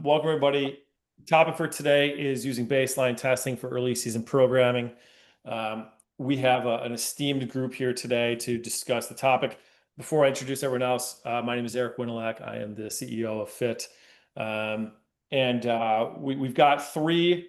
Welcome, everybody. Topic for today is using baseline testing for early season programming. We have an esteemed group here today to discuss the topic. Before I introduce everyone else, my name is Eric Wynalek. I am the CEO of FYTT. We've got three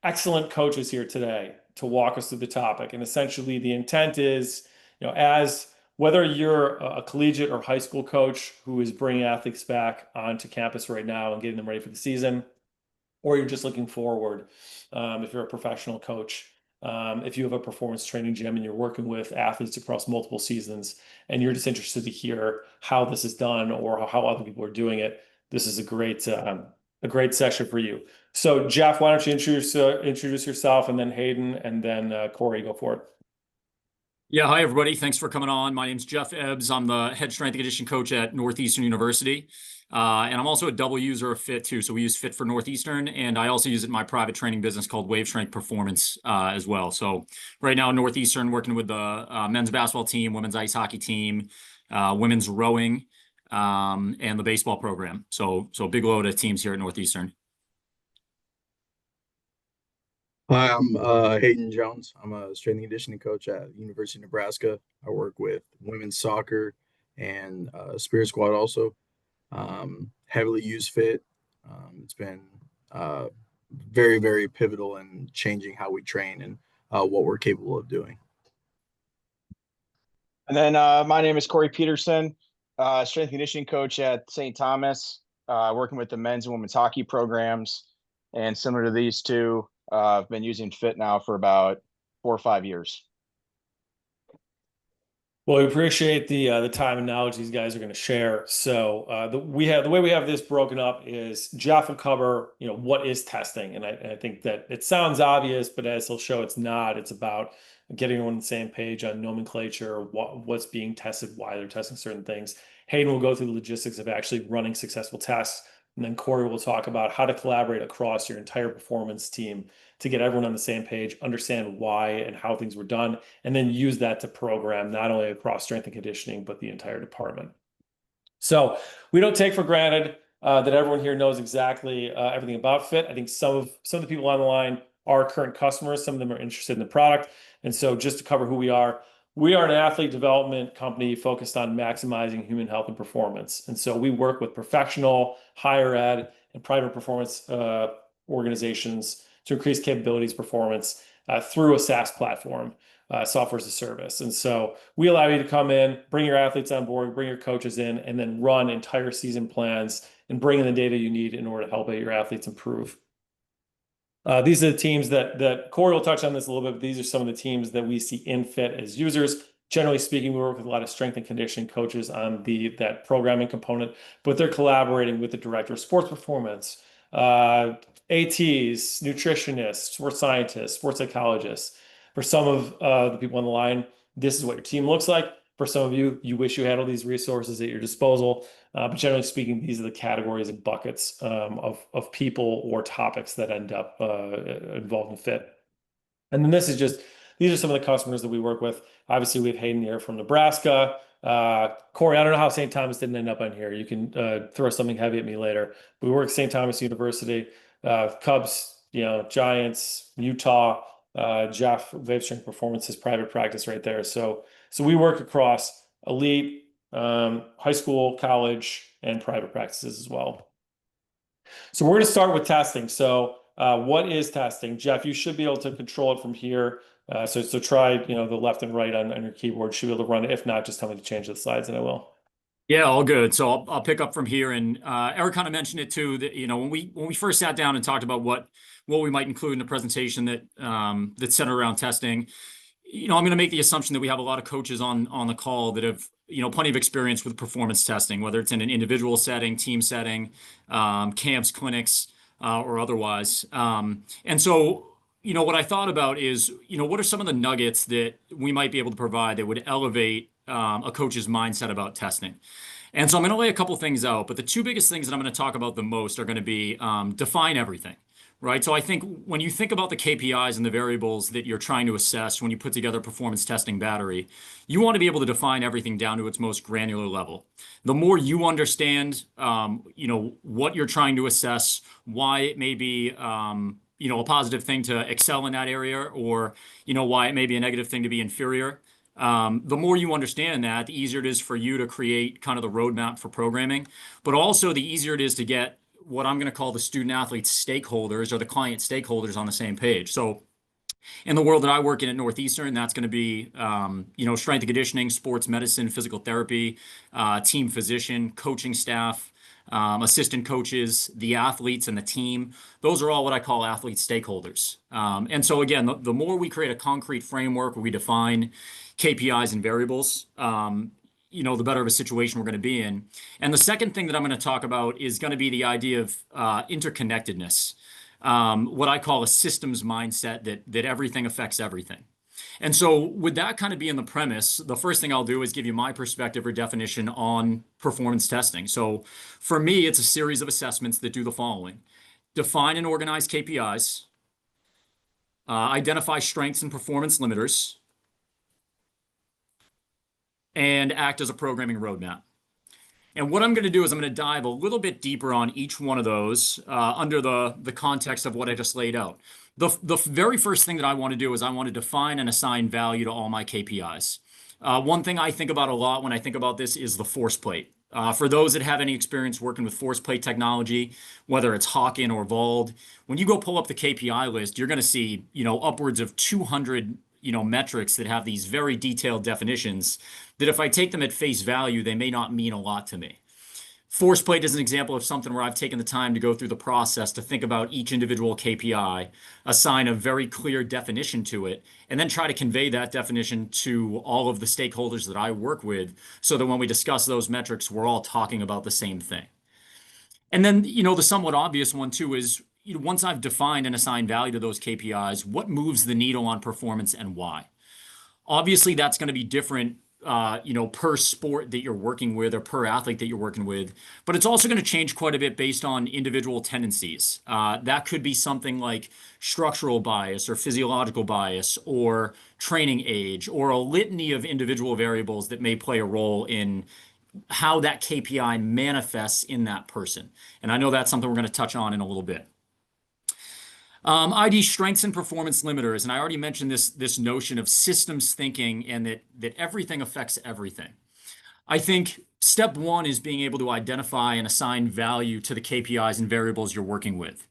excellent coaches here today to walk us through the topic. And essentially, the intent is, as whether you're a collegiate or high school coach who is bringing athletes back onto campus right now and getting them ready for the season, or you're just looking forward, if you're a professional coach, if you have a performance training gym and you're working with athletes across multiple seasons, and you're just interested to hear how this is done or how other people are doing it, this is a great session for you. So, Geoff, why don't you introduce yourself, and then Hayden, and then Corey, go for it. Yeah, hi everybody. Thanks for coming on. My name's Geoff Ebbs. I'm the head strength and conditioning coach at Northeastern University. And I'm also a double user of FYTT too. So we use FYTT for Northeastern, and I also use it in my private training business called Wave Strength Performance as well. So right now, Northeastern, working with the men's basketball team, women's ice hockey team, women's rowing, and the baseball program. So big load of teams here at Northeastern. Hi, I'm Hayden Jones. I'm a strength and conditioning coach at University of Nebraska. I work with women's soccer and Spirit Squad also. Heavily use FYTT. It's been very, very pivotal in changing how we train and what we're capable of doing. And then my name is Corey Petersen, strength and conditioning coach at St. Thomas, working with the men's and women's hockey programs. And similar to these two, I've been using FYTT now for about 4 or 5 years. Well, we appreciate the time and knowledge these guys are going to share. So the way we have this broken up is Geoff will cover what is testing, and I think that it sounds obvious, but as he'll show, it's not. It's about getting everyone on the same page on nomenclature, what's being tested, why they're testing certain things. Hayden will go through the logistics of actually running successful tests. And then Corey will talk about how to collaborate across your entire performance team to get everyone on the same page, understand why and how things were done, and then use that to program not only across strength and conditioning, but the entire department. So we don't take for granted that everyone here knows exactly everything about FYTT. I think some of the people on the line are current customers. Some of them are interested in the product. And so just to cover who we are an athlete development company focused on maximizing human health and performance. And so we work with professional, higher ed, and private performance organizations to increase capabilities, performance through a SaaS platform, software as a service. And so we allow you to come in, bring your athletes on board, bring your coaches in, and then run entire season plans and bring in the data you need in order to help your athletes improve. These are the teams that Corey will touch on this a little bit, but these are some of the teams that we see in FYTT as users. Generally speaking, we work with a lot of strength and conditioning coaches on that programming component, but they're collaborating with the director of sports performance, ATs, nutritionists, sports scientists, sports psychologists. For some of the people on the line, this is what your team looks like. For some of you, you wish you had all these resources at your disposal. But generally speaking, these are the categories and buckets of people or topics that end up involved in FYTT. And then these are some of the customers that we work with. Obviously, we have Hayden here from Nebraska. Corey, I don't know how St. Thomas didn't end up on here. You can throw something heavy at me later. We work at St. Thomas University, Cubs, Giants, Utah. Geoff, Wave Strength Performance, his private practice right there. So we work across elite, high school, college, and private practices as well. So we're going to start with testing. So what is testing? Geoff, you should be able to control it from here. So try the left and right on your keyboard. Should be able to run it. If not, just tell me to change the slides and I will. Yeah, all good. So I'll pick up from here. And Eric kind of mentioned it too, that when we first sat down and talked about what we might include in the presentation that's centered around testing, I'm going to make the assumption that we have a lot of coaches on the call that have plenty of experience with performance testing, whether it's in an individual setting, team setting, camps, clinics, or otherwise. And so what I thought about is what are some of the nuggets that we might be able to provide that would elevate a coach's mindset about testing. And so I'm going to lay a couple things out, but the two biggest things that I'm going to talk about the most are going to be define everything, right? So I think when you think about the KPIs and the variables that you're trying to assess when you put together a performance testing battery, you want to be able to define everything down to its most granular level. The more you understand, what you're trying to assess, why it may be, a positive thing to excel in that area, or, why it may be a negative thing to be inferior. The more you understand that, the easier it is for you to create kind of the roadmap for programming, but also the easier it is to get what I'm going to call the student athlete stakeholders or the client stakeholders on the same page. So in the world that I work in at Northeastern, that's going to be, strength and conditioning, sports medicine, physical therapy, team physician, coaching staff, assistant coaches, the athletes and the team. Those are all what I call athlete stakeholders. And so again, the more we create a concrete framework where we define KPIs and variables, the better of a situation we're going to be in. And the second thing that I'm going to talk about is going to be the idea of interconnectedness, what I call a systems mindset that everything affects everything. And so with that kind of being the premise, the first thing I'll do is give you my perspective or definition on performance testing. So for me, it's a series of assessments that do the following: define and organize KPIs, identify strengths and performance limiters, and act as a programming roadmap. And what I'm going to do is I'm going to dive a little bit deeper on each one of those under the context of what I just laid out. The very first thing that I want to do is I want to define and assign value to all my KPIs. One thing I think about a lot when I think about this is the force plate. For those that have any experience working with force plate technology, whether it's Hawken or Vald, when you go pull up the KPI list, you're going to see, upwards of 200 metrics that have these very detailed definitions that if I take them at face value, they may not mean a lot to me. Force plate is an example of something where I've taken the time to go through the process to think about each individual KPI, assign a very clear definition to it, and then try to convey that definition to all of the stakeholders that I work with so that when we discuss those metrics, we're all talking about the same thing. And then, the somewhat obvious one too is, once I've defined and assigned value to those KPIs, what moves the needle on performance and why? Obviously, that's going to be different, per sport that you're working with or per athlete that you're working with, but it's also going to change quite a bit based on individual tendencies. That could be something like structural bias or physiological bias or training age or a litany of individual variables that may play a role in how that KPI manifests in that person. And I know that's something we're going to touch on in a little bit. ID strengths and performance limiters. And I already mentioned this notion of systems thinking and that everything affects everything. I think step one is being able to identify and assign value to the KPIs and variables you're working with.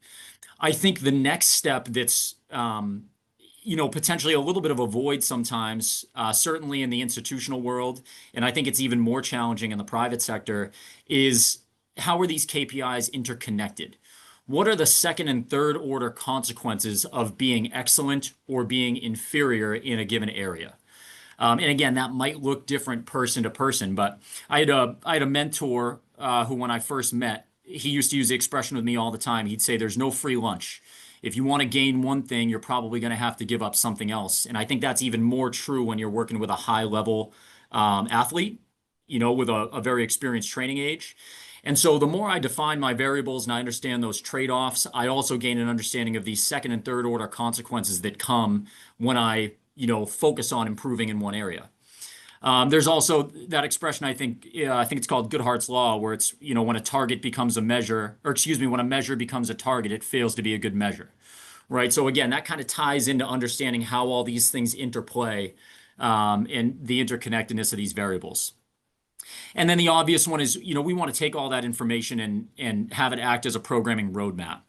I think the next step that's, potentially a little bit of a void sometimes, certainly in the institutional world, and I think it's even more challenging in the private sector, is how are these KPIs interconnected? What are the second and third order consequences of being excellent or being inferior in a given area? And again, that might look different person to person, but I had a mentor who, when I first met, he used to use the expression with me all the time. He'd say, "There's no free lunch. If you want to gain one thing, you're probably going to have to give up something else." And I think that's even more true when you're working with a high level athlete, with a very experienced training age. And so the more I define my variables and I understand those trade-offs, I also gain an understanding of these second and third order consequences that come when I, focus on improving in one area. There's also that expression, I think it's called Goodhart's Law, where it's, when a target becomes a measure, when a measure becomes a target, it fails to be a good measure, right? So again, that kind of ties into understanding how all these things interplay and the interconnectedness of these variables. And then the obvious one is, we want to take all that information and have it act as a programming roadmap.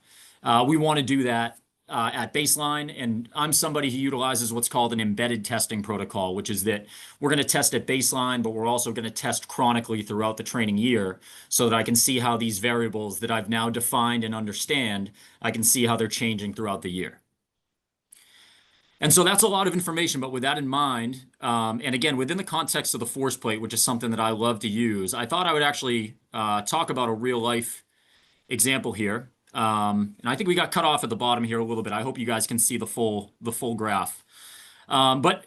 We want to do that at baseline, and I'm somebody who utilizes what's called an embedded testing protocol, which is that we're going to test at baseline, but we're also going to test chronically throughout the training year so that I can see how these variables that I've now defined and understand, I can see how they're changing throughout the year. And so that's a lot of information, but with that in mind, and again, within the context of the force plate, which is something that I love to use, I thought I would actually talk about a real life example here. And I think we got cut off at the bottom here a little bit. I hope you guys can see the full graph. But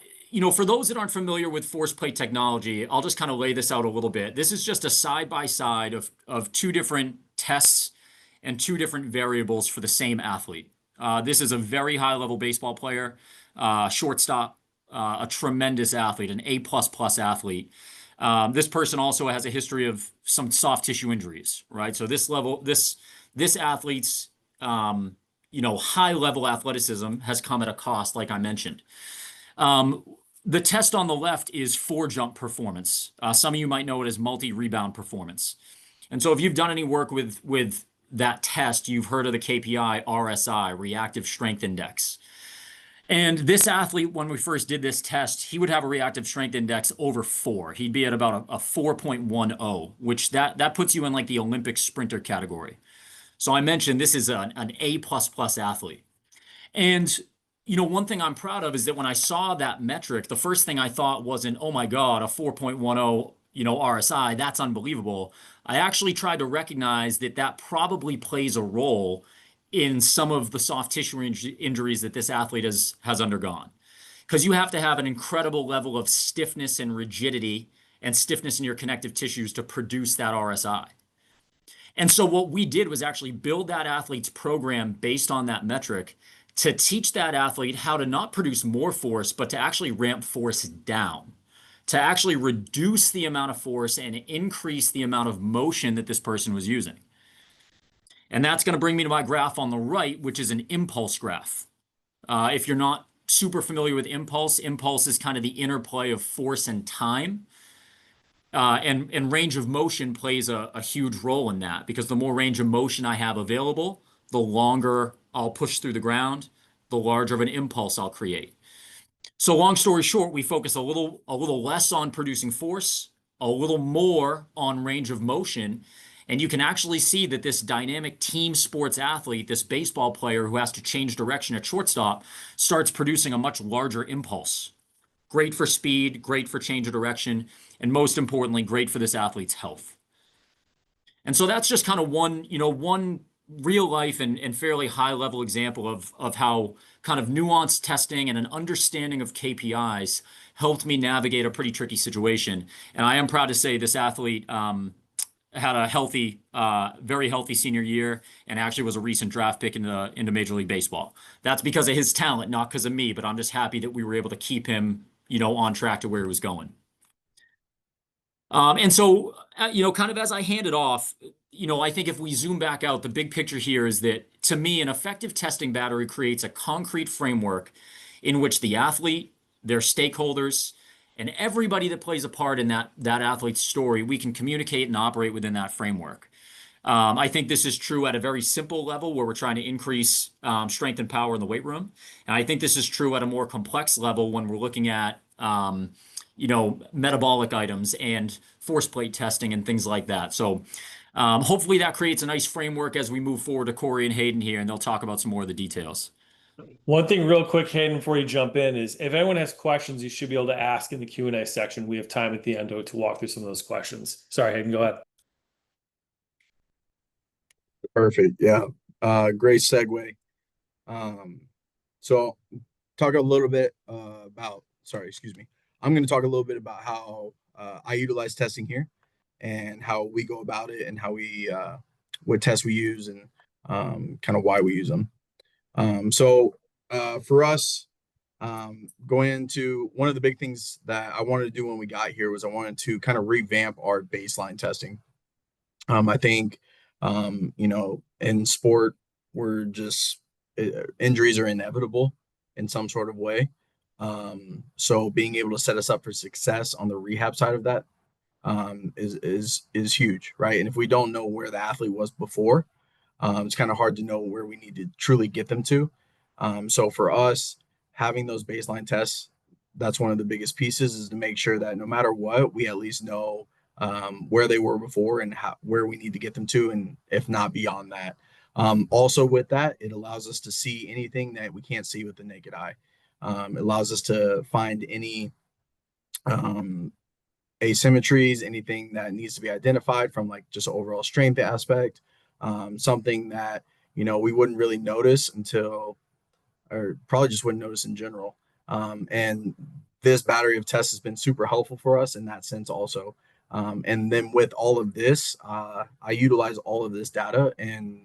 for those that aren't familiar with force plate technology, I'll just kind of lay this out a little bit. This is just a side-by-side of two different tests and two different variables for the same athlete. This is a very high level baseball player, shortstop, a tremendous athlete, an A++ athlete. This person also has a history of some soft tissue injuries, right? So this athlete's, high level athleticism has come at a cost, like I mentioned. The test on the left is 4-jump performance. Some of you might know it as multi-rebound performance. And so if you've done any work with that test, you've heard of the KPI RSI, reactive strength index. And this athlete, when we first did this test, he would have a reactive strength index over 4. He'd be at about a 4.10, which that puts you in like the Olympic sprinter category. So I mentioned this is an A++ athlete. And one thing I'm proud of is that when I saw that metric, the first thing I thought wasn't, oh my God, a 4.10, RSI, that's unbelievable. I actually tried to recognize that probably plays a role in some of the soft tissue injuries that this athlete has undergone. Because you have to have an incredible level of stiffness and rigidity and stiffness in your connective tissues to produce that RSI. And so what we did was actually build that athlete's program based on that metric to teach that athlete how to not produce more force, but to actually ramp force down, to actually reduce the amount of force and increase the amount of motion that this person was using. And that's going to bring me to my graph on the right, which is an impulse graph. If you're not super familiar with impulse is kind of the interplay of force and time. And range of motion plays a huge role in that, because the more range of motion I have available, the longer I'll push through the ground, the larger of an impulse I'll create. So long story short, we focus a little less on producing force, a little more on range of motion. And you can actually see that this dynamic team sports athlete, this baseball player who has to change direction at shortstop, starts producing a much larger impulse. Great for speed, great for change of direction, and most importantly, great for this athlete's health. And so that's just kind of one real life and fairly high level example of how kind of nuanced testing and an understanding of KPIs helped me navigate a pretty tricky situation. And I am proud to say this athlete had a healthy, very healthy senior year, and actually was a recent draft pick into Major League Baseball. That's because of his talent, not because of me, but I'm just happy that we were able to keep him, on track to where he was going. And so, kind of as I hand it off, I think if we zoom back out, the big picture here is that, to me, an effective testing battery creates a concrete framework in which the athlete, their stakeholders, and everybody that plays a part in that athlete's story, we can communicate and operate within that framework. I think this is true at a very simple level where we're trying to increase strength and power in the weight room. And I think this is true at a more complex level when we're looking at metabolic items and force plate testing and things like that. So hopefully that creates a nice framework as we move forward to Corey and Hayden here, and they'll talk about some more of the details. One thing real quick, Hayden, before you jump in, is if anyone has questions, you should be able to ask in the Q&A section. We have time at the end to walk through some of those questions. Sorry, Hayden, go ahead. Perfect. Yeah. Great segue. So talk a little bit about, I'm going to talk a little bit about how I utilize testing here and how we go about it and how we, what tests we use and kind of why we use them. For us, going into one of the big things that I wanted to do when we got here was I wanted to kind of revamp our baseline testing. I think, in sport, we're just injuries are inevitable in some sort of way. So being able to set us up for success on the rehab side of that is huge, right? And if we don't know where the athlete was before, it's kind of hard to know where we need to truly get them to. So for us, having those baseline tests, that's one of the biggest pieces, is to make sure that no matter what, we at least know where they were before and where we need to get them to, and if not beyond that. Also with that, it allows us to see anything that we can't see with the naked eye. It allows us to find any asymmetries, anything that needs to be identified from like just overall strength aspect, something that, we wouldn't really notice until, or probably just wouldn't notice in general. And this battery of tests has been super helpful for us in that sense also. And then with all of this, I utilize all of this data and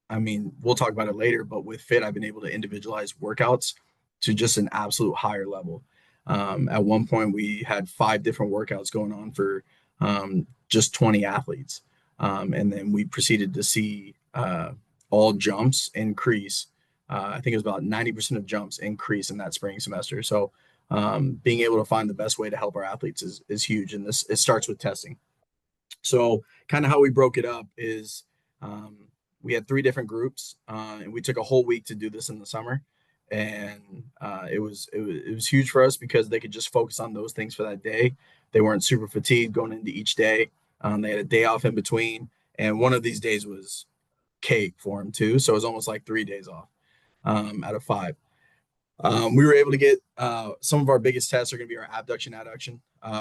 I mean, we'll talk about it later, but with FIT, I've been able to individualize workouts to just an absolute higher level. At one point, we had 5 different workouts going on for just 20 athletes. And then we proceeded to see all jumps increase. I think it was about 90% of jumps increase in that spring semester. So being able to find the best way to help our athletes is huge. And it starts with testing. So kind of how we broke it up is we had 3 different groups, and we took a whole week to do this in the summer. And it was huge for us because they could just focus on those things for that day. They weren't super fatigued going into each day. They had a day off in between, and one of these days was cake for them too. So it was almost like 3 days off out of 5. We were able to get some of our biggest tests are going to be our abduction, adduction.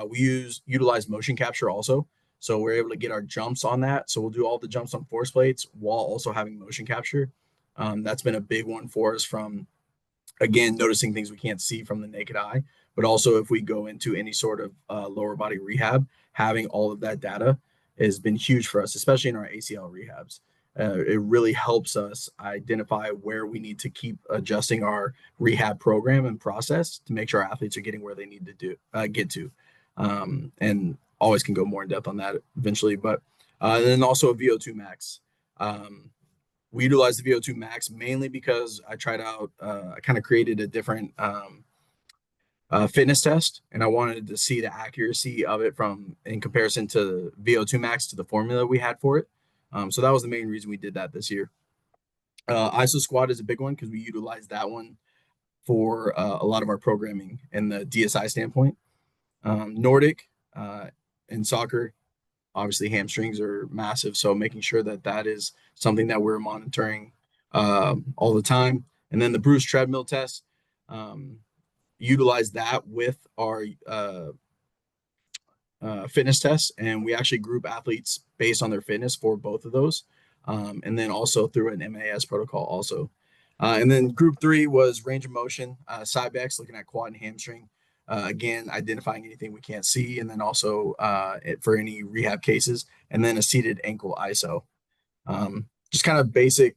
We utilize motion capture also. So we're able to get our jumps on that. So we'll do all the jumps on force plates while also having motion capture. That's been a big one for us from, again, noticing things we can't see from the naked eye, but also if we go into any sort of lower body rehab, having all of that data has been huge for us, especially in our ACL rehabs. It really helps us identify where we need to keep adjusting our rehab program and process to make sure our athletes are getting where they need to get to. And always can go more in depth on that eventually, but and then also a VO2 max. We utilize the VO2 max mainly because I tried out, I kind of created a different fitness test, and I wanted to see the accuracy of it in comparison to VO2 max to the formula we had for it. So that was the main reason we did that this year. ISO squat is a big one because we utilize that one for a lot of our programming and the DSI standpoint. Nordic in soccer, obviously hamstrings are massive, so making sure that is something that we're monitoring all the time. And then the Bruce treadmill test, utilize that with our fitness tests, and we actually group athletes based on their fitness for both of those, and then also through an MAS protocol also. And then group 3 was range of motion, side backs, looking at quad and hamstring. Again, identifying anything we can't see, and then also for any rehab cases, and then a seated ankle ISO. Just kind of basic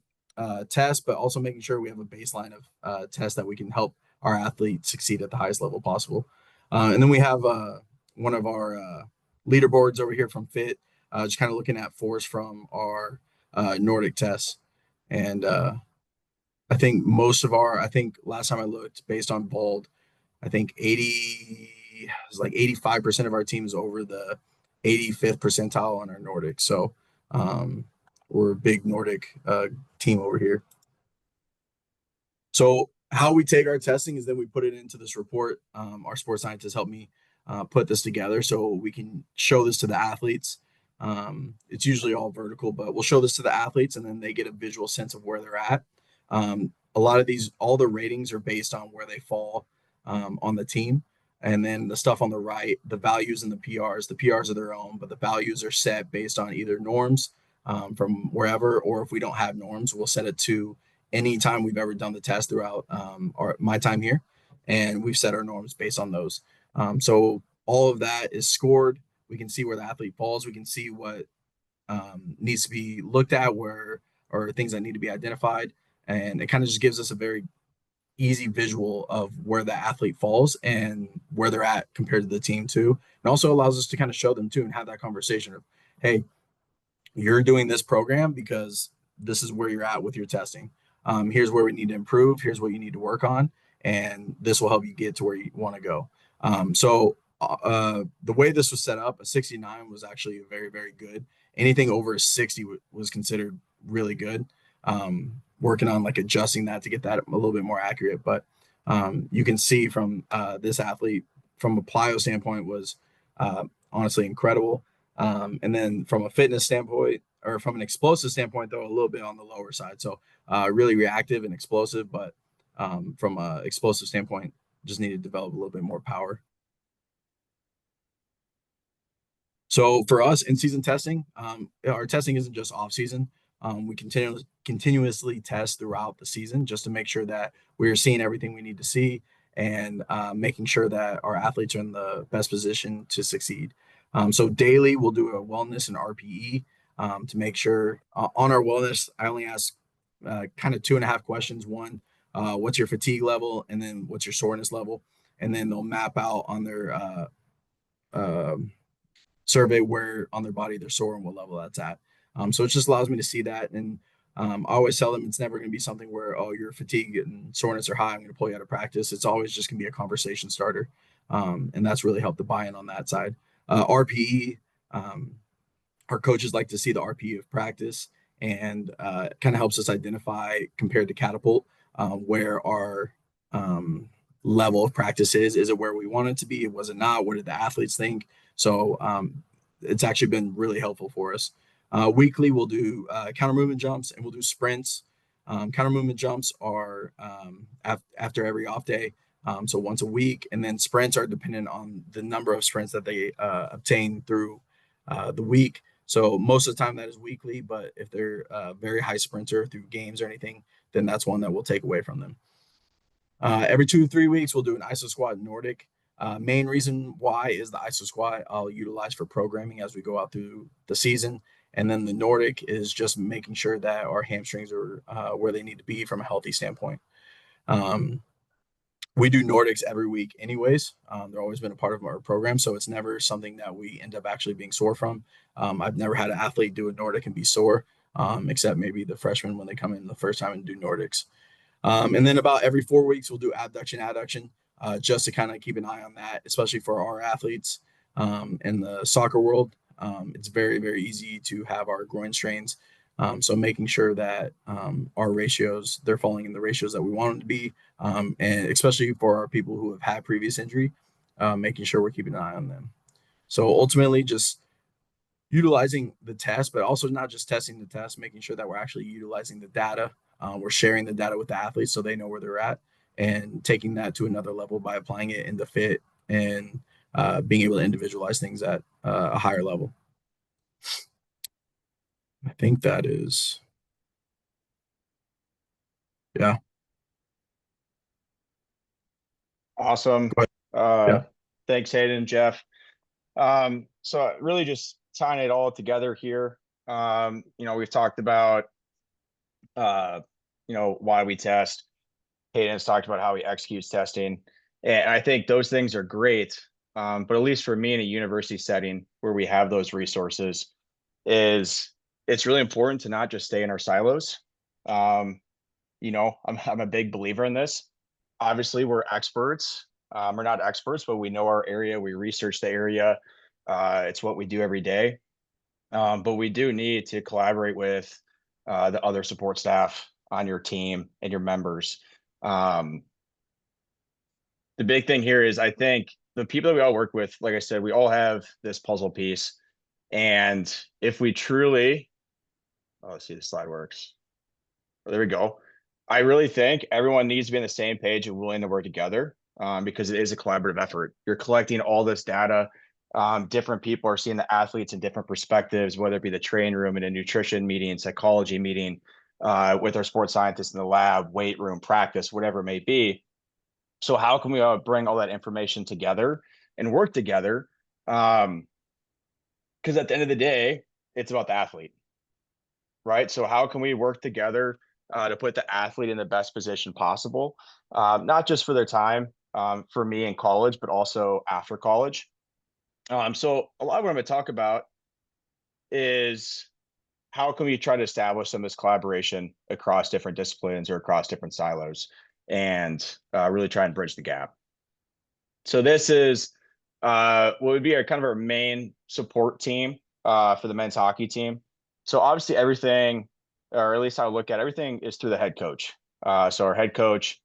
tests, but also making sure we have a baseline of tests that we can help our athletes succeed at the highest level possible. And then we have one of our leaderboards over here from FIT, just kind of looking at force from our Nordic tests. And I think last time I looked, based on Bald, I think 85% of our team is over the 85th percentile on our Nordic. So we're a big Nordic team over here. So how we take our testing is then we put it into this report. Our sports scientists helped me put this together so we can show this to the athletes. It's usually all vertical, but we'll show this to the athletes and then they get a visual sense of where they're at. A lot of all the ratings are based on where they fall on the team. And then the stuff on the right, the values and the PRs are their own, but the values are set based on either norms from wherever, or if we don't have norms, we'll set it to any time we've ever done the test throughout my time here. And we've set our norms based on those. So all of that is scored. We can see where the athlete falls. We can see what needs to be looked at or things that need to be identified. And it kind of just gives us a very easy visual of where the athlete falls and where they're at compared to the team too. And also allows us to kind of show them too and have that conversation of, hey, you're doing this program because this is where you're at with your testing. Here's where we need to improve. Here's what you need to work on. And this will help you get to where you want to go. So the way this was set up, a 69 was actually very, very good. Anything over a 60 was considered really good. Working on like adjusting that to get that a little bit more accurate. But you can see from this athlete from a plyo standpoint was honestly incredible. And then from a fitness standpoint or from an explosive standpoint, though, a little bit on the lower side. So really reactive and explosive, but from an explosive standpoint, just need to develop a little bit more power. So for us in season testing, our testing isn't just off season. We continuously test throughout the season just to make sure that we're seeing everything we need to see and making sure that our athletes are in the best position to succeed. So daily we'll do a wellness and RPE to make sure on our wellness, I only ask kind of 2.5 questions. One, what's your fatigue level, and then what's your soreness level, and then they'll map out on their survey where on their body they're sore and what level that's at. So it just allows me to see that. And I always tell them it's never going to be something where, oh, your fatigue and soreness are high, I'm going to pull you out of practice. It's always just going to be a conversation starter. And that's really helped the buy-in on that side. RPE, our coaches like to see the RPE of practice, and kind of helps us identify, compared to Catapult, where our level of practice is. Is it where we want it to be? Was it not? What did the athletes think? So it's actually been really helpful for us. Weekly, we'll do counter movement jumps, and we'll do sprints. Counter movement jumps are after every off day, so once a week, and then sprints are dependent on the number of sprints that they obtain through the week. So most of the time that is weekly, but if they're a very high sprinter through games or anything, then that's one that we'll take away from them. Every 2 to 3 weeks, we'll do an iso squat Nordic. Main reason why is the iso squat I'll utilize for programming as we go out through the season. And then the Nordic is just making sure that our hamstrings are where they need to be from a healthy standpoint. We do Nordics every week anyways. They're always been a part of our program, so it's never something that we end up actually being sore from. I've never had an athlete do a Nordic and be sore, except maybe the freshmen when they come in the first time and do Nordics. And then about every 4 weeks, we'll do abduction, adduction, just to kind of keep an eye on that, especially for our athletes in the soccer world. It's very, very easy to have our groin strains. So making sure that our ratios, they're falling in the ratios that we want them to be, and especially for our people who have had previous injury, making sure we're keeping an eye on them. So ultimately, just utilizing the test, but also not just testing the test, making sure that we're actually utilizing the data. We're sharing the data with the athletes so they know where they're at, and taking that to another level by applying it in the fit and being able to individualize things at a higher level. I think that is, yeah. Awesome. Yeah. Thanks, Hayden and Geoff. So really just tying it all together here. We've talked about, why we test. Hayden's talked about how he executes testing. And I think those things are great. But at least for me in a university setting where we have those resources, it's really important to not just stay in our silos. I'm a big believer in this. Obviously, we're experts. We're not experts, but we know our area. We research the area. It's what we do every day. But we do need to collaborate with the other support staff on your team and your members. The big thing here is, I think the people that we all work with, like I said, we all have this puzzle piece. And if we truly, let's see, the slide works. Oh, there we go. I really think everyone needs to be on the same page and willing to work together, because it is a collaborative effort. You're collecting all this data. Different people are seeing the athletes in different perspectives, whether it be the training room, in a nutrition meeting, psychology meeting, with our sports scientists in the lab, weight room, practice, whatever it may be. So how can we bring all that information together and work together? Because at the end of the day, it's about the athlete, right? So how can we work together to put the athlete in the best position possible, not just for their time for me in college, but also after college. So a lot of what I'm going to talk about is how can we try to establish some of this collaboration across different disciplines or across different silos, and really try and bridge the gap. So this is what would be kind of our main support team for the men's hockey team. So obviously everything, or at least how I look at everything, is through the head coach. So our head coach,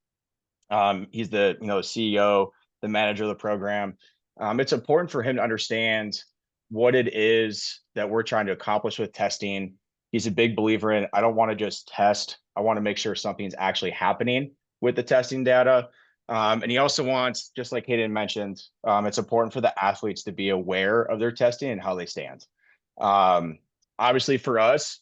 he's the CEO, the manager of the program. It's important for him to understand what it is that we're trying to accomplish with testing. He's a big believer in, I don't want to just test. I want to make sure something's actually happening with the testing data. And he also wants, just like Hayden mentioned, it's important for the athletes to be aware of their testing and how they stand. Obviously for us,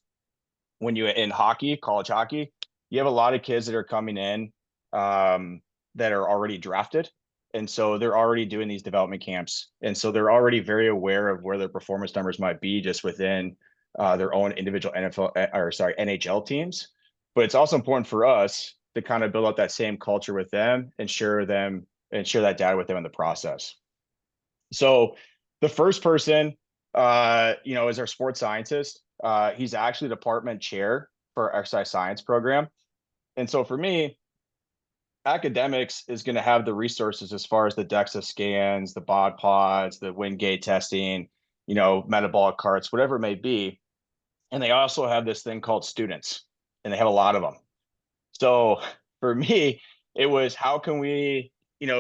when you in hockey, college hockey, you have a lot of kids that are coming in that are already drafted. And so they're already doing these development camps. And so they're already very aware of where their performance numbers might be just within their own individual NHL teams. but it's also important for us to kind of build up that same culture with them and share that data with them in the process. So the first person, is our sports scientist. He's actually department chair for our exercise science program. And so for me, academics is going to have the resources as far as the DEXA scans, the bod pods, the Wingate testing, metabolic carts, whatever it may be. And they also have this thing called students, and they have a lot of them. So for me, it was how can we,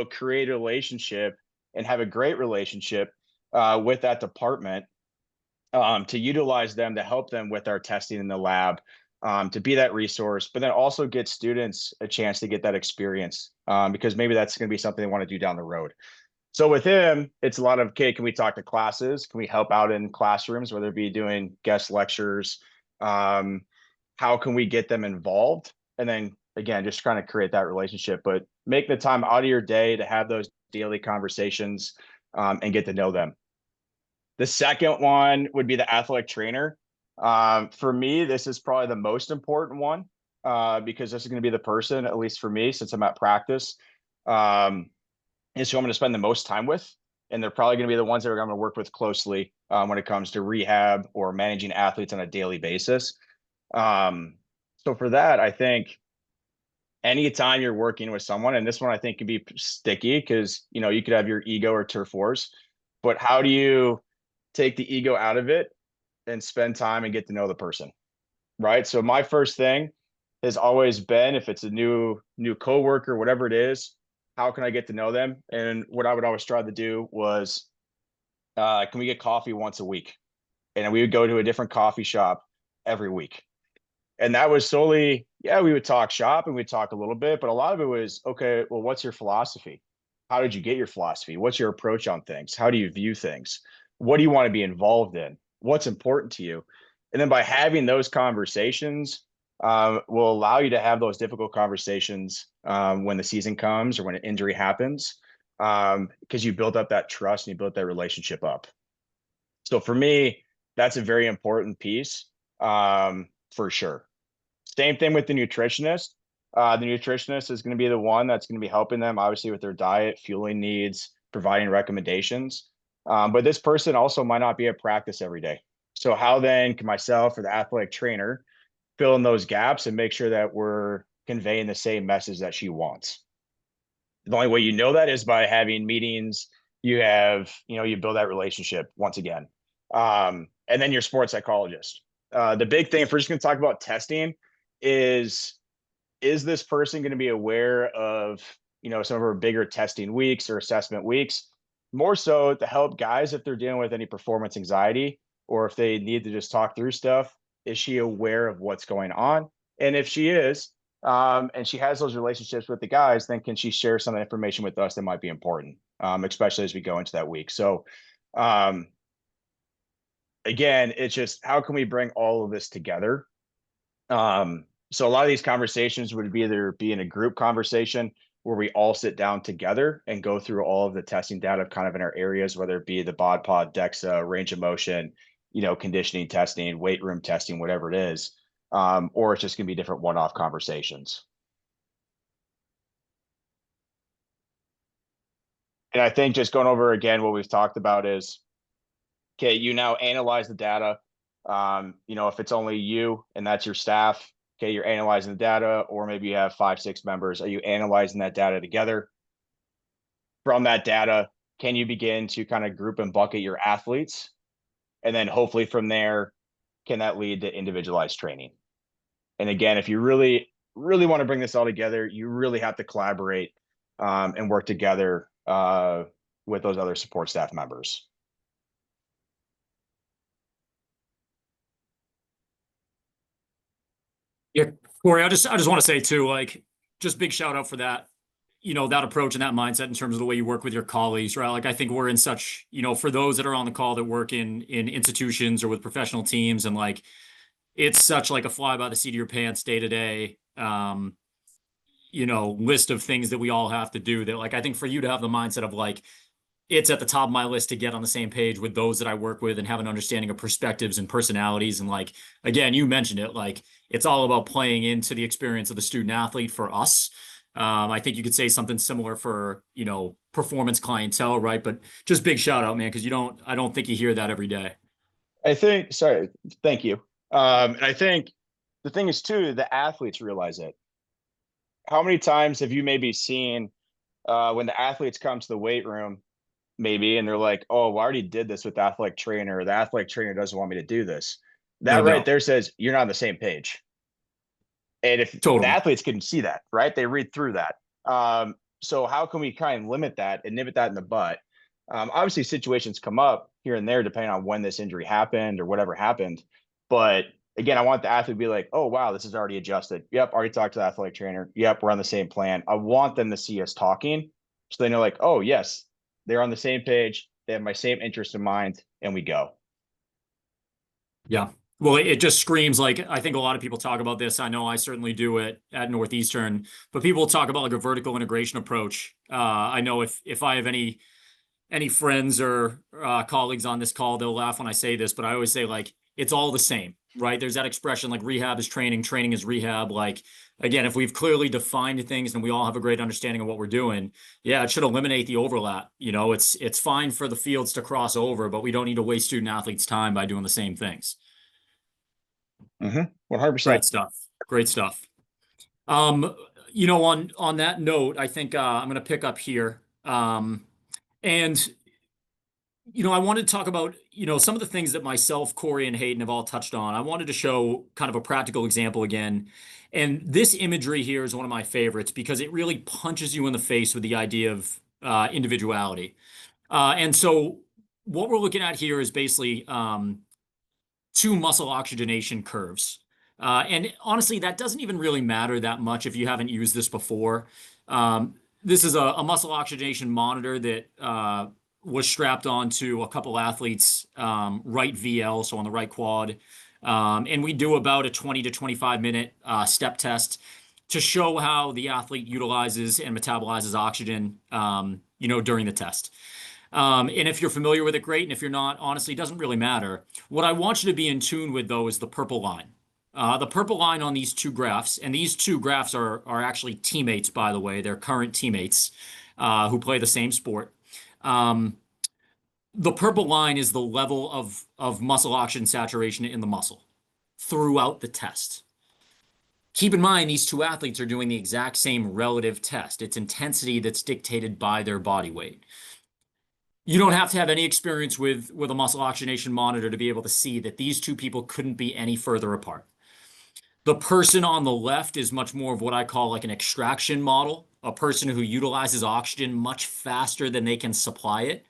create a relationship and have a great relationship with that department to utilize them to help them with our testing in the lab, to be that resource, but then also get students a chance to get that experience because maybe that's going to be something they want to do down the road. So with him, it's a lot of, okay, can we talk to classes? Can we help out in classrooms, whether it be doing guest lectures? How can we get them involved? And then again, just trying to create that relationship, but make the time out of your day to have those daily conversations and get to know them. The second one would be the athletic trainer. For me, this is probably the most important one because this is going to be the person, at least for me, since I'm at practice, is who I'm going to spend the most time with. And they're probably going to be the ones that I'm going to work with closely when it comes to rehab or managing athletes on a daily basis. So for that, I think anytime you're working with someone, and this one I think can be sticky because, you could have your ego or turf wars, but how do you take the ego out of it and spend time and get to know the person, right? So my first thing has always been, if it's a new coworker, whatever it is, how can I get to know them? And what I would always try to do was, can we get coffee once a week? And we would go to a different coffee shop every week. And that was solely, we would talk shop and we'd talk a little bit, but a lot of it was, okay, well, what's your philosophy? How did you get your philosophy? What's your approach on things? How do you view things? What do you want to be involved in? What's important to you? And then by having those conversations, will allow you to have those difficult conversations when the season comes or when an injury happens, because you built up that trust and you built that relationship up. So for me, that's a very important piece for sure. Same thing with the nutritionist. The nutritionist is going to be the one that's going to be helping them, obviously, with their diet, fueling needs, providing recommendations. But this person also might not be at practice every day. So how then can myself or the athletic trainer fill in those gaps and make sure that we're conveying the same message that she wants? The only way you know that is by having meetings. You build that relationship once again. And then your sports psychologist. The big thing, if we're just going to talk about testing, is this person going to be aware of, some of our bigger testing weeks or assessment weeks, more so to help guys if they're dealing with any performance anxiety or if they need to just talk through stuff. Is she aware of what's going on? And if she is, and she has those relationships with the guys, then can she share some information with us that might be important, especially as we go into that week? So, again, it's just how can we bring all of this together? So a lot of these conversations would either be in a group conversation where we all sit down together and go through all of the testing data kind of in our areas, whether it be the bod pod, DEXA, range of motion, conditioning testing, weight room testing, whatever it is. Or it's just going to be different one-off conversations. And I think just going over again, what we've talked about is, okay, you now analyze the data. If it's only you and that's your staff, okay, you're analyzing the data, or maybe you have 5-6 members. Are you analyzing that data together? From that data, can you begin to kind of group and bucket your athletes? And then hopefully from there, can that lead to individualized training? And again, if you really, really want to bring this all together, you really have to collaborate and work together with those other support staff members. Yeah, Corey, I just want to say too, like, just big shout out for that, that approach and that mindset in terms of the way you work with your colleagues, right? Like, I think we're in such, for those that are on the call that work in institutions or with professional teams, and like, it's such like a fly by the seat of your pants day to day, list of things that we all have to do that, like, I think for you to have the mindset of like, it's at the top of my list to get on the same page with those that I work with and have an understanding of perspectives and personalities. And like, again, you mentioned it, like it's all about playing into the experience of the student athlete for us. I think you could say something similar for, you know, performance clientele, right? But just big shout out, man, because I don't think you hear that every day. I think, sorry, thank you. And I think the thing is too, the athletes realize it. How many times have you maybe seen when the athletes come to the weight room, maybe, and they're like, oh, well, I already did this with the athletic trainer, or the athletic trainer doesn't want me to do this. That No right doubt. there says you're not on the same page. And if the Totally. athletes can see that, right, they read through that. So how can we kind of limit that and nip it that in the butt? Obviously, situations come up here and there depending on when this injury happened or whatever happened. But again, I want the athlete to be like, oh, wow, this is already adjusted. Yep, already talked to the athletic trainer. Yep, we're on the same plan. I want them to see us talking so they know, like, oh, yes, they're on the same page. They have my same interest in mind, and we go. Yeah. Well, it just screams like I think a lot of people talk about this. I know I certainly do it at Northeastern, but people talk about like a vertical integration approach. I know if I have any friends or colleagues on this call, they'll laugh when I say this, but I always say like it's all the same, right? There's that expression like rehab is training, training is rehab. Like again, if we've clearly defined things and we all have a great understanding of what we're doing, yeah, it should eliminate the overlap. You know, it's fine for the fields to cross over, but we don't need to waste student athletes' time by doing the same things. 100%. Great stuff. Great stuff. You know, on that note, I think I'm going to pick up here. And you know, I wanted to talk about, you know, some of the things that myself, Corey, and Hayden have all touched on. I wanted to show kind of a practical example again. And this imagery here is one of my favorites because it really punches you in the face with the idea of individuality. And so what we're looking at here is basically two muscle oxygenation curves. And honestly, that doesn't even really matter that much if you haven't used this before. This is a muscle oxygenation monitor that was strapped onto a couple athletes' right VL, so on the right quad. And we do about a 20 to 25 minute step test to show how the athlete utilizes and metabolizes oxygen, you know, during the test. And if you're familiar with it, great. And if you're not, honestly, it doesn't really matter. What I want you to be in tune with, though, is the purple line. The purple line on these two graphs, and these two graphs are actually teammates, by the way. They're current teammates who play the same sport. The purple line is the level of muscle oxygen saturation in the muscle throughout the test. Keep in mind, these two athletes are doing the exact same relative test. It's intensity that's dictated by their body weight. You don't have to have any experience with a muscle oxygenation monitor to be able to see that these two people couldn't be any further apart. The person on the left is much more of what I call like an extraction model, a person who utilizes oxygen much faster than they can supply it.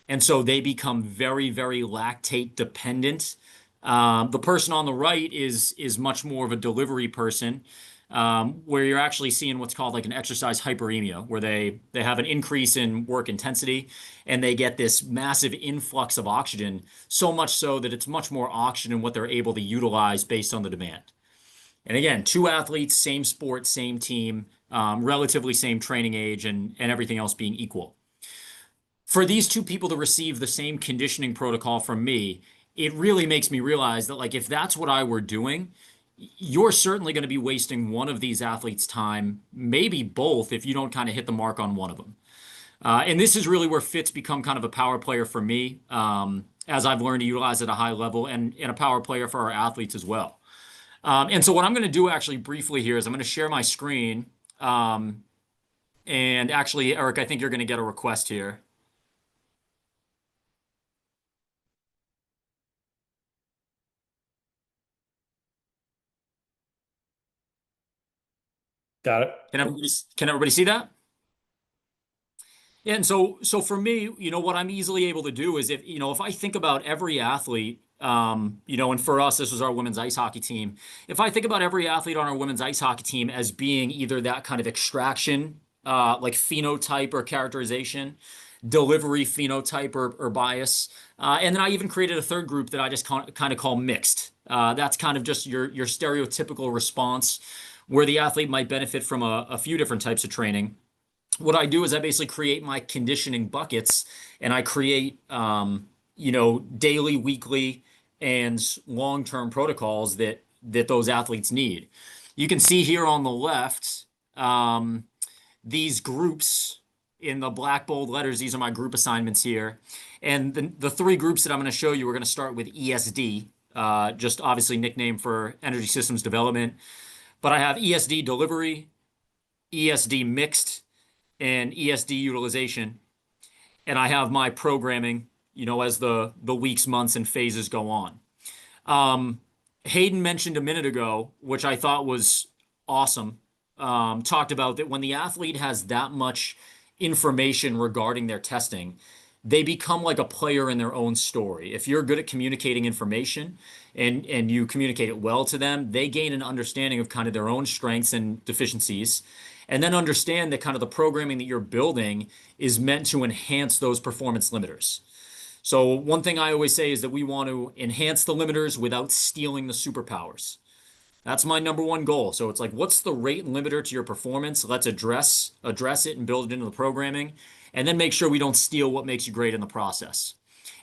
And so they become very, very lactate dependent. The person on the right is much more of a delivery person, where you're actually seeing what's called like an exercise hyperemia, where they have an increase in work intensity and they get this massive influx of oxygen, so much so that it's much more oxygen what they're able to utilize based on the demand. And again, two athletes, same sport, same team, relatively same training age, and everything else being equal. For these two people to receive the same conditioning protocol from me, it really makes me realize that like if that's what I were doing, you're certainly going to be wasting one of these athletes' time, maybe both, if you don't kind of hit the mark on one of them. And this is really where FYTT's become kind of a power player for me, as I've learned to utilize at a high level, and a power player for our athletes as well. And so what I'm going to do actually briefly here is I'm going to share my screen. And actually, Eric, I think you're going to get a request here. Got it. Can everybody see that? Yeah, and so for me, you know, what I'm easily able to do is if I think about every athlete, you know, and for us, this was our women's ice hockey team. If I think about every athlete on our women's ice hockey team as being either that kind of extraction, like phenotype or characterization, delivery phenotype or bias, and then I even created a third group that I just kind of call mixed. That's kind of just your stereotypical response where the athlete might benefit from a few different types of training. what I do is I basically create my conditioning buckets, and I create, daily, weekly, and long-term protocols that those athletes need. You can see here on the left, these groups in the black bold letters. These are my group assignments here. And the three groups that I'm going to show you, we're going to start with ESD, just obviously nickname for energy systems development. But I have ESD delivery, ESD mixed, and ESD utilization. And I have my programming, as the weeks, months, and phases go on. Hayden mentioned a minute ago, which I thought was awesome, talked about that when the athlete has that much information regarding their testing, they become like a player in their own story. If you're good at communicating information and you communicate it well to them, they gain an understanding of kind of their own strengths and deficiencies, and then understand that kind of the programming that you're building is meant to enhance those performance limiters. So one thing I always say is that we want to enhance the limiters without stealing the superpowers. That's my number one goal. So it's like, what's the rate limiter to your performance? Let's address it and build it into the programming, and then make sure we don't steal what makes you great in the process.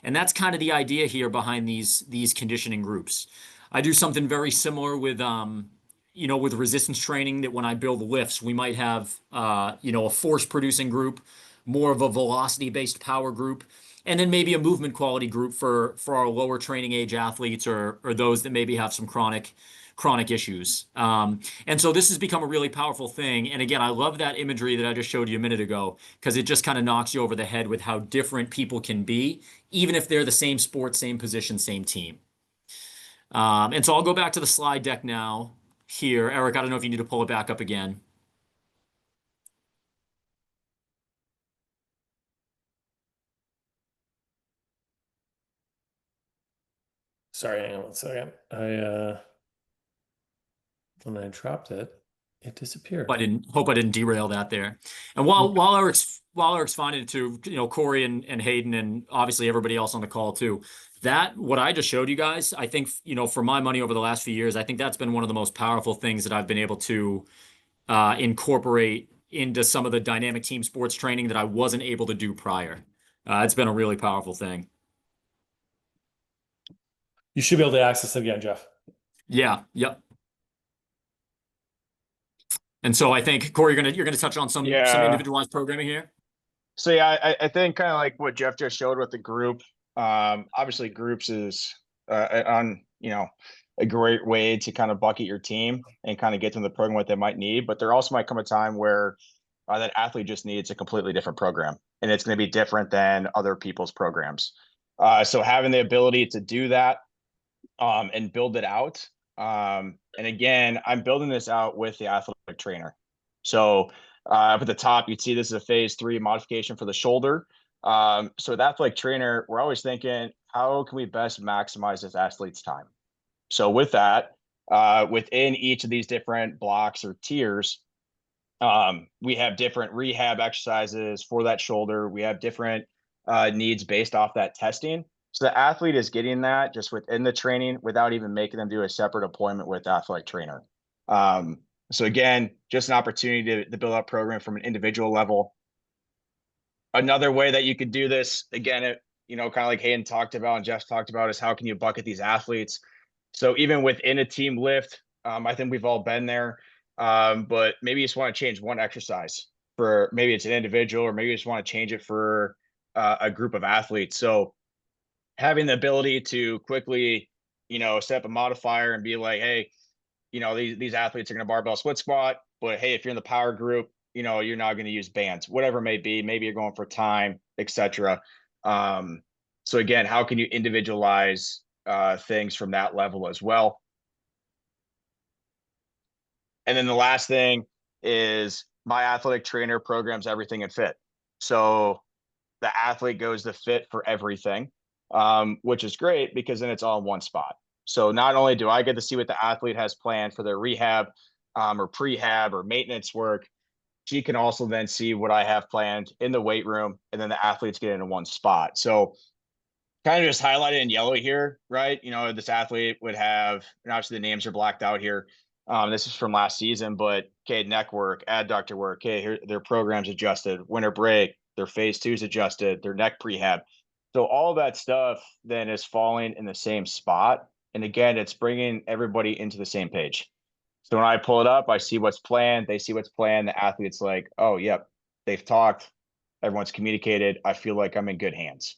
And that's kind of the idea here behind these conditioning groups. I do something very similar with with resistance training, that when I build lifts, we might have a force producing group, more of a velocity based power group, and then maybe a movement quality group for our lower training age athletes, or those that maybe have some chronic issues. And so this has become a really powerful thing. And again, I love that imagery that I just showed you a minute ago, because it just kind of knocks you over the head with how different people can be, even if they're the same sport, same position, same team. And so I'll go back to the slide deck now here. Eric, I don't know if you need to pull it back up again. Sorry, hang on one second. When I dropped it, it disappeared. I didn't derail that there. And while Eric's finding it too, Corey and Hayden and obviously everybody else on the call too, that what I just showed you guys, I think, for my money over the last few years, I think that's been one of the most powerful things that I've been able to incorporate into some of the dynamic team sports training that I wasn't able to do prior. It's been a really powerful thing. You should be able to access it again, Geoff. Yeah. Yep. And so I think, Corey, you're gonna touch on some individualized programming here. So yeah, I think kind of like what Geoff just showed with the group. Obviously, groups is a great way to kind of bucket your team and kind of get them the program what they might need. But there also might come a time where that athlete just needs a completely different program, and it's going to be different than other people's programs. So having the ability to do that and build it out. And again, I'm building this out with the athletic trainer. So up at the top, you'd see this is a phase 3 modification for the shoulder. So with athletic trainer, we're always thinking, how can we best maximize this athlete's time? So with that, within each of these different blocks or tiers, we have different rehab exercises for that shoulder. We have different needs based off that testing. So the athlete is getting that just within the training without even making them do a separate appointment with the athletic trainer. So again, just an opportunity to build up program from an individual level. Another way that you could do this, again, kind of like Hayden talked about and Geoff talked about, is how can you bucket these athletes? So even within a team lift, I think we've all been there, but maybe you just want to change one exercise for, maybe it's an individual, or maybe you just want to change it for a group of athletes. So having the ability to quickly, set up a modifier and be like, hey, these athletes are going to barbell split squat, but hey, if you're in the power group, you're not going to use bands, whatever it may be. Maybe you're going for time, etc. So again, how can you individualize things from that level as well? And then the last thing is my athletic trainer programs everything in fit. So the athlete goes to fit for everything, which is great because then it's all in one spot. So not only do I get to see what the athlete has planned for their rehab or prehab or maintenance work, she can also then see what I have planned in the weight room, and then the athletes get into one spot. So kind of just highlighted in yellow here, right? This athlete would have, and obviously the names are blacked out here. This is from last season, but okay, neck work, adductor work. Okay, here their program's adjusted. Winter break, their phase two is adjusted. Their neck prehab. So all that stuff then is falling in the same spot. And again, it's bringing everybody into the same page. So when I pull it up, I see what's planned. They see what's planned. The athlete's like, oh, yep, they've talked. Everyone's communicated. I feel like I'm in good hands.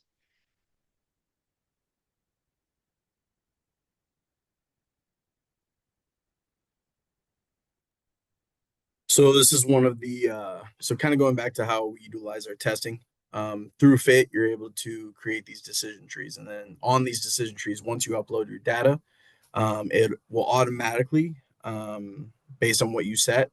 So this is one of the so kind of going back to how we utilize our testing. Through FIT, you're able to create these decision trees, and then on these decision trees, once you upload your data, it will automatically, based on what you set,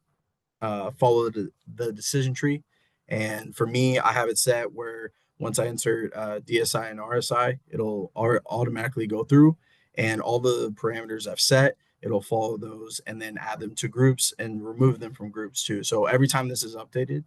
follow the decision tree. And for me, I have it set where once I insert DSI and RSI, it'll automatically go through, and all the parameters I've set, it'll follow those and then add them to groups and remove them from groups too. So every time this is updated,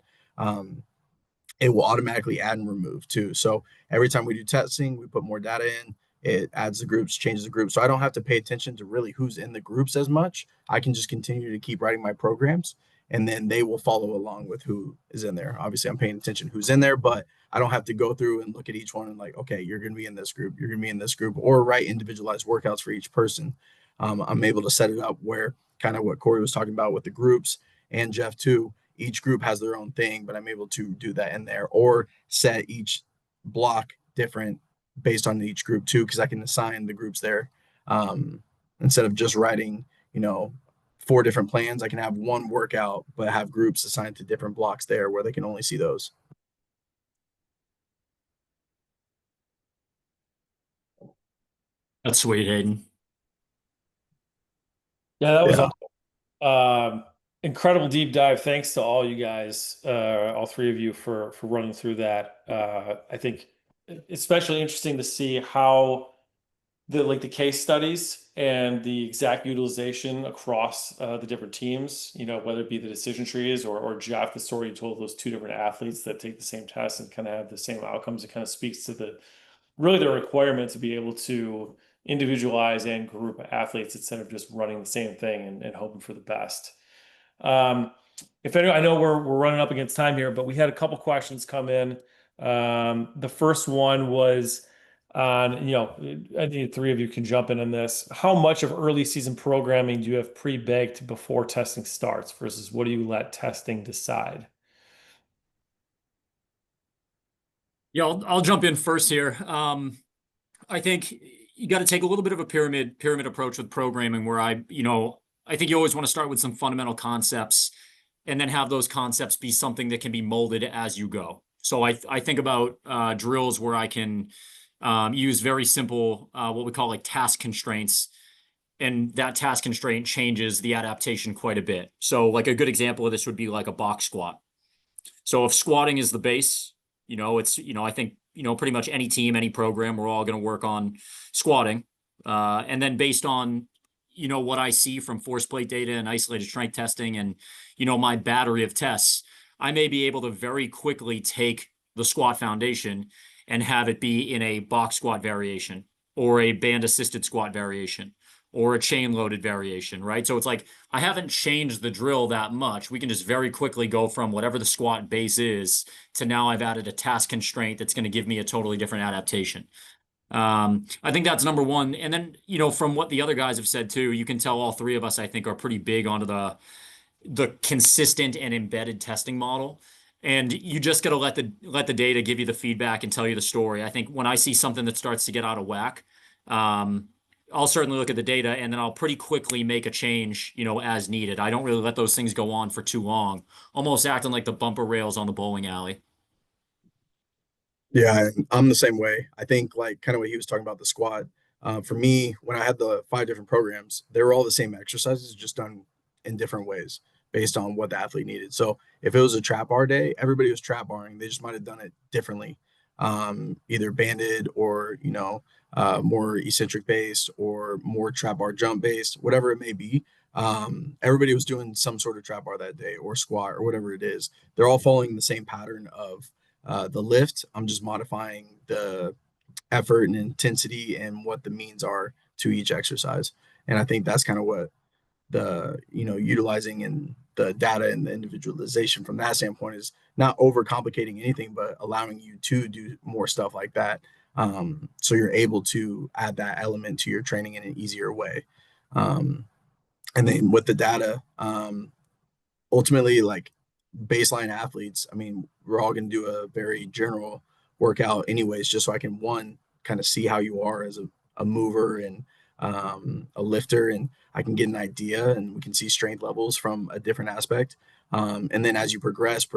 it will automatically add and remove too. So every time we do testing, we put more data in, it adds the groups, changes the groups. So I don't have to pay attention to really who's in the groups as much. I can just continue to keep writing my programs, and then they will follow along with who is in there. Obviously, I'm paying attention who's in there, but I don't have to go through and look at each one and like, okay, you're going to be in this group, you're going to be in this group, or write individualized workouts for each person. I'm able to set it up where kind of what Corey was talking about with the groups, and Geoff too. Each group has their own thing, but I'm able to do that in there or set each block different based on each group too, because I can assign the groups there. Instead of just writing, 4 different plans, I can have one workout, but have groups assigned to different blocks there where they can only see those. That's sweet, Hayden. Yeah, that was Yeah. incredible deep dive. Thanks to all you guys, all three of you for running through that. I think especially interesting to see how the case studies and the exact utilization across the different teams, whether it be the decision trees or Geoff, the story you told of those two different athletes that take the same test and kind of have the same outcomes. It kind of speaks to the requirement to be able to individualize and group athletes instead of just running the same thing and hoping for the best. If any, I know we're running up against time here, but we had a couple questions come in. The first one was on, I think three of you can jump in on this. How much of early season programming do you have pre-baked before testing starts versus what do you let testing decide? Yeah, I'll jump in first here. I think you got to take a little bit of a pyramid approach with programming where I think you always want to start with some fundamental concepts and then have those concepts be something that can be molded as you go. So I think about drills where I can use very simple, what we call like task constraints. And that task constraint changes the adaptation quite a bit. So like a good example of this would be like a box squat. So if squatting is the base, I think, pretty much any team, any program, we're all going to work on squatting. And then based on, what I see from force plate data and isolated strength testing and, my battery of tests, I may be able to very quickly take the squat foundation and have it be in a box squat variation or a band assisted squat variation or a chain loaded variation, right? So it's like, I haven't changed the drill that much. We can just very quickly go from whatever the squat base is to now I've added a task constraint that's going to give me a totally different adaptation. I think that's number one. And then, from what the other guys have said too, you can tell all three of us, I think, are pretty big onto the consistent and embedded testing model. And you just got to let the data give you the feedback and tell you the story. I think when I see something that starts to get out of whack, I'll certainly look at the data and then I'll pretty quickly make a change, as needed. I don't really let those things go on for too long, almost acting like the bumper rails on the bowling alley. Yeah, I'm the same way. I think like kind of what he was talking about the squat. For me, when I had the 5 different programs, they were all the same exercises, just done in different ways based on what the athlete needed. So if it was a trap bar day, everybody was trap barring. They just might have done it differently, either banded or more eccentric based or more trap bar jump based, whatever it may be. Everybody was doing some sort of trap bar that day or squat or whatever it is. They're all following the same pattern of the lift. I'm just modifying the effort and intensity and what the means are to each exercise. And I think that's kind of what utilizing and the data and the individualization from that standpoint is not overcomplicating anything, but allowing you to do more stuff like that. So you're able to add that element to your training in an easier way. And then with the data, ultimately, like baseline athletes, I mean, we're all going to do a very general workout anyways, just so I can, one, kind of see how you are as a mover and a lifter, and I can get an idea, and we can see strength levels from a different aspect. And then as you progress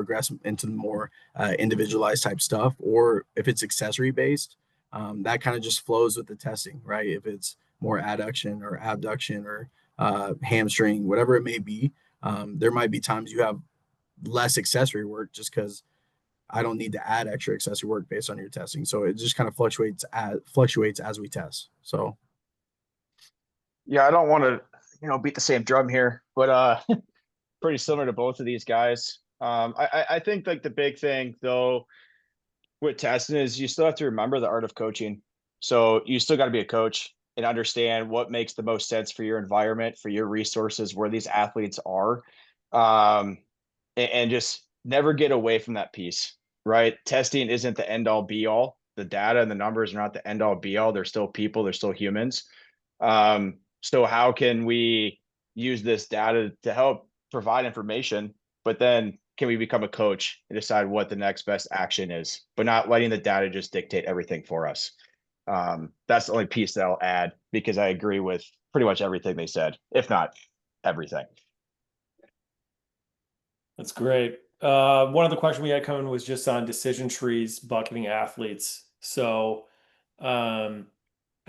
into the more individualized type stuff, or if it's accessory based, that kind of just flows with the testing, right? If it's more adduction or abduction or hamstring, whatever it may be, there might be times you have less accessory work just because I don't need to add extra accessory work based on your testing. So it just kind of fluctuates as we test. So Yeah, I don't want to, beat the same drum here, but pretty similar to both of these guys. I think like the big thing though with testing is you still have to remember the art of coaching. So you still got to be a coach and understand what makes the most sense for your environment, for your resources, where these athletes are, and just never get away from that piece, right? Testing isn't the end all be all. The data and the numbers are not the end all be all. They're still people. They're still humans. So how can we use this data to help provide information, but then can we become a coach and decide what the next best action is, but not letting the data just dictate everything for us? That's the only piece that I'll add, because I agree with pretty much everything they said, if not everything. That's great. One of the questions we had coming was just on decision trees bucketing athletes. So I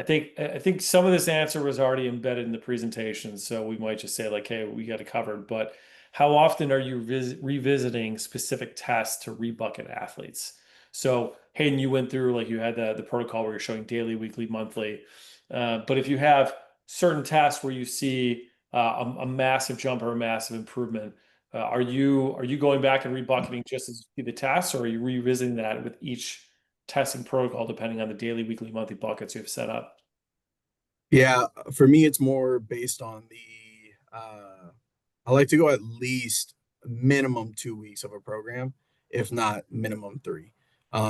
think some of this answer was already embedded in the presentation, so we might just say like, hey, we got it covered. But how often are you revisiting specific tests to rebucket athletes? So Hayden, you went through, like, you had the protocol where you're showing daily, weekly, monthly. But if you have certain tests where you see a massive jump or a massive improvement, are you going back and rebucketing just as you see the tests, or are you revisiting that with each testing protocol depending on the daily, weekly, monthly buckets you have set up? yeah, for me, it's more based on I like to go at least minimum 2 weeks of a program, if not minimum three.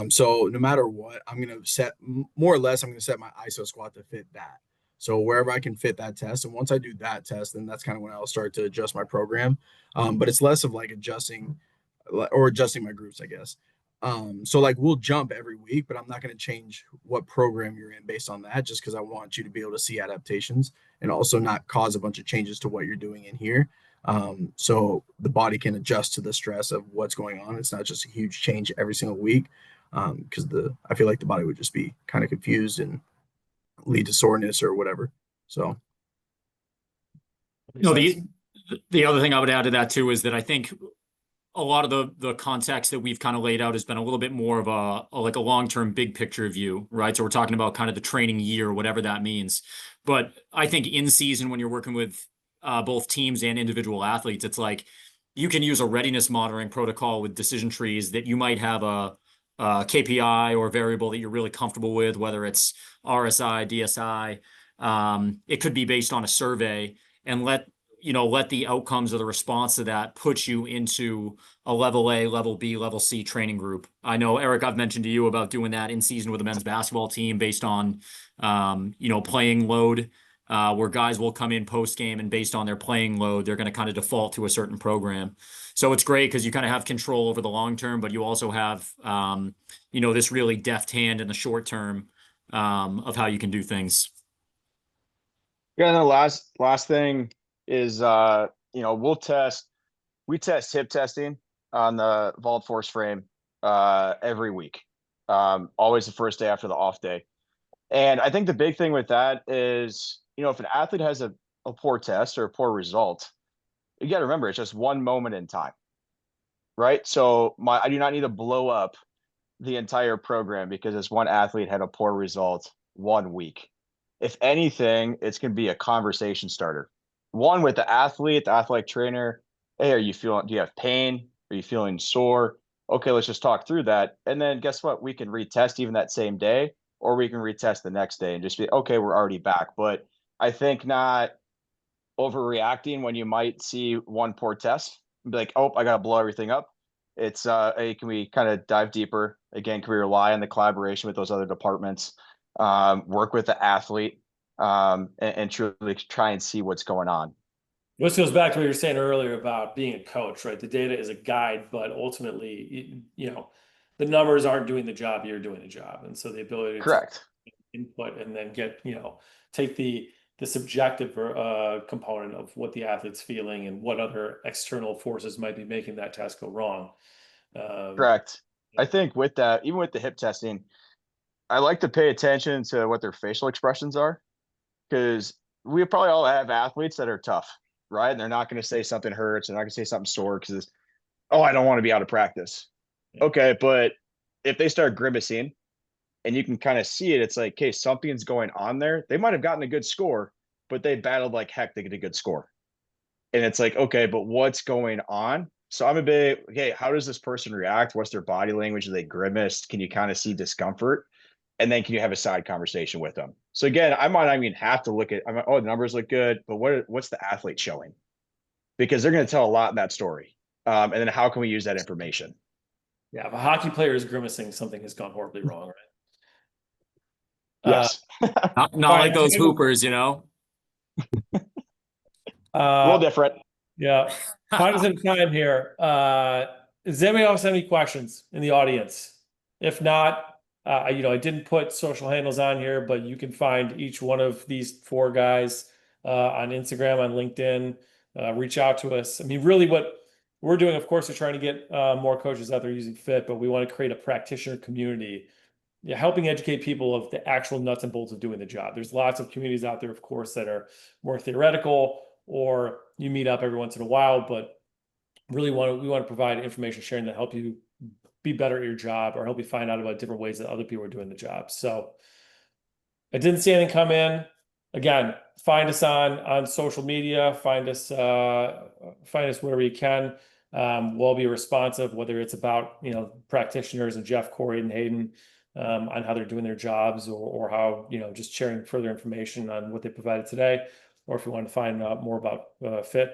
So no matter what, I'm gonna set more or less. I'm gonna set my ISO squat to fit that. So wherever I can fit that test, and once I do that test, then that's kind of when I'll start to adjust my program. But it's less of like adjusting my groups, I guess. So like we'll jump every week, but I'm not going to change what program you're in based on that, just because I want you to be able to see adaptations and also not cause a bunch of changes to what you're doing in here. So the body can adjust to the stress of what's going on. It's not just a huge change every single week, because I feel like the body would just be kind of confused and lead to soreness or whatever. So the other thing I would add to that too is that I think a lot of the context that we've kind of laid out has been a little bit more of a long-term big picture view, right? So we're talking about kind of the training year, whatever that means. But I think in season, when you're working with both teams and individual athletes, it's like you can use a readiness monitoring protocol with decision trees that you might have a KPI or variable that you're really comfortable with, whether it's RSI, DSI. It could be based on a survey, and let the outcomes of the response to that put you into a level A, level B, level C training group. I know, Eric, I've mentioned to you about doing that in season with a men's basketball team based on, playing load, where guys will come in post game, and based on their playing load, they're going to kind of default to a certain program. So it's great because you kind of have control over the long term, but you also have, this really deft hand in the short term, of how you can do things. Yeah, and the last thing is we test hip testing on the vault force frame every week. Always the first day after the off day. And I think the big thing with that is, if an athlete has a poor test or a poor result, you got to remember it's just one moment in time, right? So I do not need to blow up the entire program because this one athlete had a poor result 1 week. If anything, it's going to be a conversation starter. One with the athletic trainer. Hey, do you have pain? Are you feeling sore? Okay, let's just talk through that. And then guess what? We can retest even that same day, or we can retest the next day and just be, okay, we're already back. But I think not overreacting when you might see one poor test and be like, oh, I got to blow everything up. It's hey, can we kind of dive deeper? Again, can we rely on the collaboration with those other departments? Work with the athlete, and truly try and see what's going on. This goes back to what you were saying earlier about being a coach, right? The data is a guide, but ultimately, the numbers aren't doing the job, you're doing the job. And so the ability to Correct. input and then get, take the subjective component of what the athlete's feeling and what other external forces might be making that test go wrong. Correct. I think with that, even with the hip testing, I like to pay attention to what their facial expressions are, because we probably all have athletes that are tough, right? And they're not going to say something hurts. They're not going to say something sore because, oh, I don't want to be out of practice. Yeah. Okay. But if they start grimacing and you can kind of see it, it's like, okay, something's going on there. They might have gotten a good score, but they battled like heck to get a good score. And it's like, okay, but what's going on? So I'm a bit, okay, how does this person react? What's their body language? Do they grimace? Can you kind of see discomfort? And then can you have a side conversation with them? So again, I might not even have to look at, oh, the numbers look good, but what's the athlete showing? Because they're going to tell a lot in that story. And then how can we use that information? Yeah, if a hockey player is grimacing, something has gone horribly wrong, right? Yes. Not like those hoopers, A little different. Yeah. Final time here. Does anybody else have any questions in the audience? If not, I didn't put social handles on here, but you can find each one of these four guys on Instagram, on LinkedIn. Reach out to us. I mean, really what we're doing, of course, is trying to get more coaches out there using FIT, but we want to create a practitioner community, helping educate people of the actual nuts and bolts of doing the job. There's lots of communities out there, of course, that are more theoretical, or you meet up every once in a while, but really we want to provide information sharing that help you be better at your job or help you find out about different ways that other people are doing the job. So I didn't see anything come in. Again, find us on social media, find us wherever you can. We'll be responsive, whether it's about, practitioners and Geoff, Corey, and Hayden, on how they're doing their jobs, or how, just sharing further information on what they provided today. Or if you want to find out more about FIT,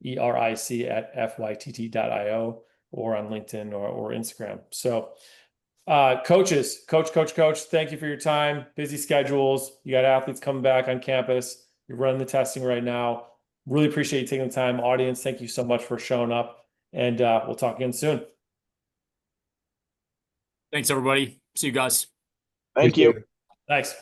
ERIC at FYTT.io, or on LinkedIn or Instagram. So coaches, coach, thank you for your time. Busy schedules. You got athletes coming back on campus. You're running the testing right now. Really appreciate you taking the time. Audience, thank you so much for showing up. And we'll talk again soon. Thanks, everybody. See you guys. Thank you. Thanks.